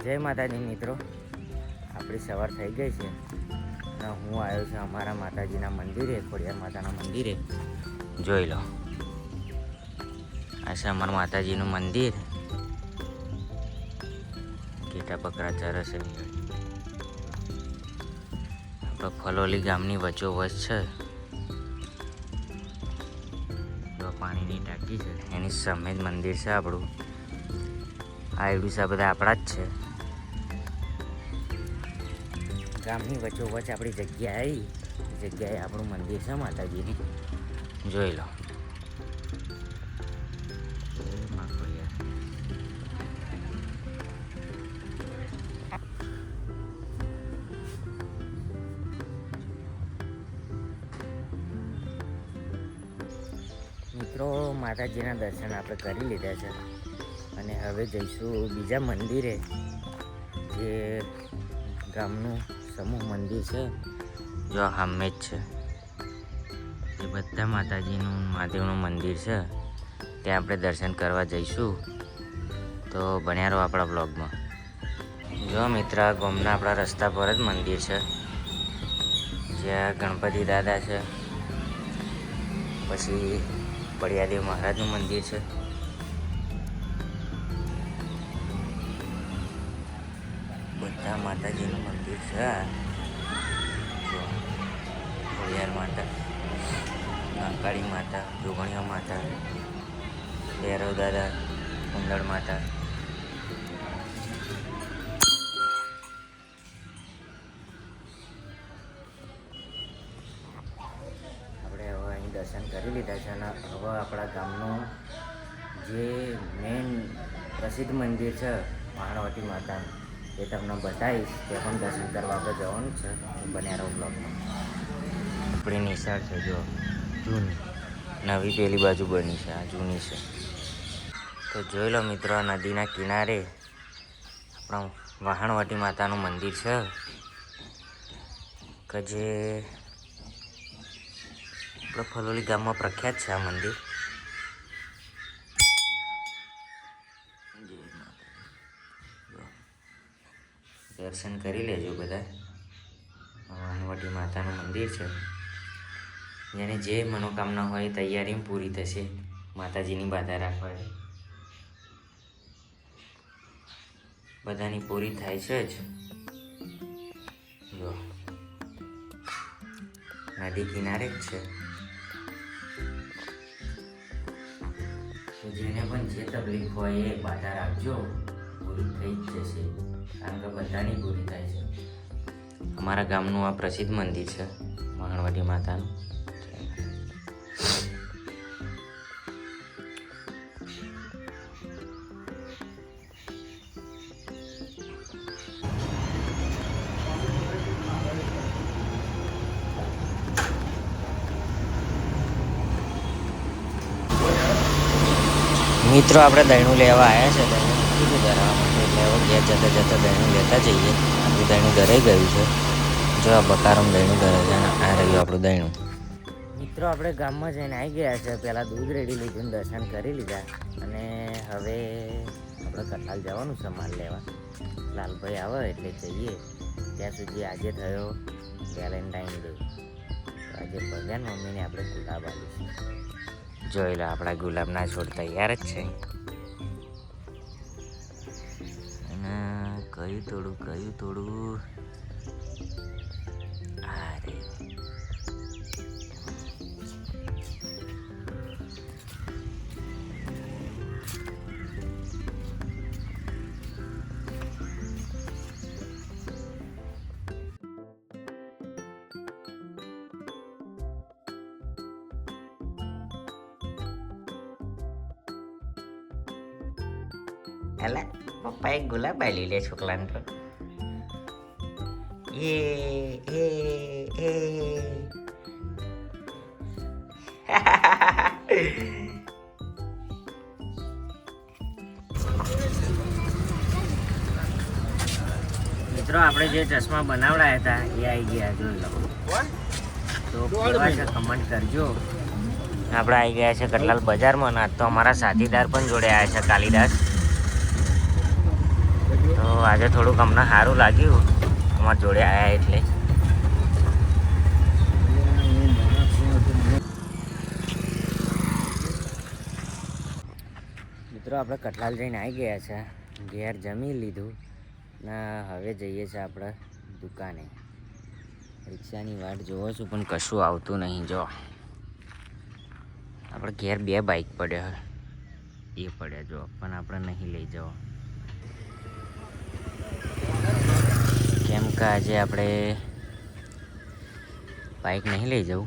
જય માતાજી મિત્રો, આપણી સવાર થઈ ગઈ છે અને હું આવ્યો છું અમારા માતાજીના મંદિરે, ખોડિયાર માતાના મંદિરે. જોઈ લો, આ છે અમારા માતાજીનું મંદિર. ગીટા બકરા ચરસ છે. આપણે ફલોલી ગામની વચ્ચોવચ છે. પાણીની ટાંકી છે, એની સામે જ મંદિર છે આપણું. આ એડુસા બધા આપણા જ છે. ગામની વચ્ચોવચ આપણી જગ્યાએ આપણું મંદિર છે માતાજીનું. જોઈ લો. મિત્રો, માતાજીના દર્શન આપણે કરી લીધા છે અને હવે જઈશું બીજા મંદિરે, જે ગામનું સમૂહ મંદિર છે. જો સામે જ છે, એ બધા માતાજીનું મહાદેવનું મંદિર છે. ત્યાં આપણે દર્શન કરવા જઈશું, તો બન્યા રહો આપણા બ્લોગમાં. જો મિત્ર, ગામના આપણા રસ્તા પર જ મંદિર છે, જ્યાં ગણપતિ દાદા છે, પછી પડિયાદેવ મહારાજનું મંદિર છે. બધા માતાજીનું મંદિર છે. ખોડિયાર માતા, કાળી માતા, જોગણીયા માતા, ભૈરવ દાદા, કુંડળ માતા. આપણે હવે અહીં દર્શન કરી લીધા છે અને હવે આપણા ગામનું જે મેઇન પ્રસિદ્ધ મંદિર છે વાણવટી માતાનું, એ તમને બતાવીશ. ત્યાં પણ દર્શન કરવા આપણે જવાનું છે. બન્યા રહો બ્લોગમાં. આપણી નિશાળ છે, જો જૂની, નવી પેલી બાજુ બની છે, આ જૂની છે. તો જોઈ લો મિત્રો, આ નદીના કિનારે આપણા વાહણવટી માતાનું મંદિર છે, કે જે આપણે ફલોલી ગામમાં પ્રખ્યાત છે આ મંદિર. દર્શન કરી લેજો બધા. વાહણવટી માતાનું મંદિર છે, જેને જે મનોકામના હોય એ તૈયારીમાં પૂરી થશે. માતાજીની બાધા રાખવાથી બધાની પૂરી થાય છે જ. જો નદી કિનારે જ છે, તો જેને પણ જે તકલીફ હોય એ બાધા રાખજો, પૂરી થઈ જ જશે. કારણ કે બધાની પૂરી થાય છે. અમારા ગામનું આ પ્રસિદ્ધ મંદિર છે વાહણવટી માતાનું. મિત્રો, આપણે દહીણું લેવા આવ્યા છે. દહીણું કીધું ધરાવવા માટે, એટલે હવે ઘેર જતા દહીણું લેતા જઈએ. આપણું દહીણું ધરાઈ ગયું છે. જો આ બકારમ દહીણું ધરે છે અને આ રહ્યું આપણું દહીણું. મિત્રો, આપણે ગામમાં જઈને આવી ગયા છે. પહેલાં દૂધ રેડી લીધું, દર્શન કરી લીધા અને હવે આપણે કઠાલ જવાનું છે માલ લેવા. લાલભાઈ આવે એટલે જઈએ. ત્યાં સુધી આજે થયો વેલેન્ટાઇન ડે. આજે ભગવાન મમ્મીને આપણે ગુલાબ આપીશું. જોઈ લો, આપણા ગુલાબના છોડ તૈયાર જ છે. અને કયું થોડું અરે અલા, પપ્પા એક ગુલાબ આલી લે છોકરાને તો. મિત્રો, આપણે જે ચશ્મા બનાવડાયા હતા એ આવી ગયા. જોઈ લો. તો કેવા છે કમેન્ટ કરજો. આપણે આવી ગયા છે કટલાલ બજારમાં. આજ તો અમારા સાથીદાર પણ જોડે આવ્યા છે, કાલિદાસ. તો આજે થોડુંક અમને સારું લાગ્યું અમારા જોડે આવ્યા એટલે. મિત્રો આપણે કટલાલ જઈને આવી ગયા છે, ઘેર જમી લીધું ને હવે જઈએ છીએ આપણે દુકાને. રિક્ષાની વાટ જોવો છું પણ કશું આવતું નહીં. જો આપણે ઘેર 2 બાઇક પડ્યા એ પડ્યા જો, પણ આપણે નહીં લઈ જવા કેમ કે આજે આપણે બાઇક નહીં લઈ જવું.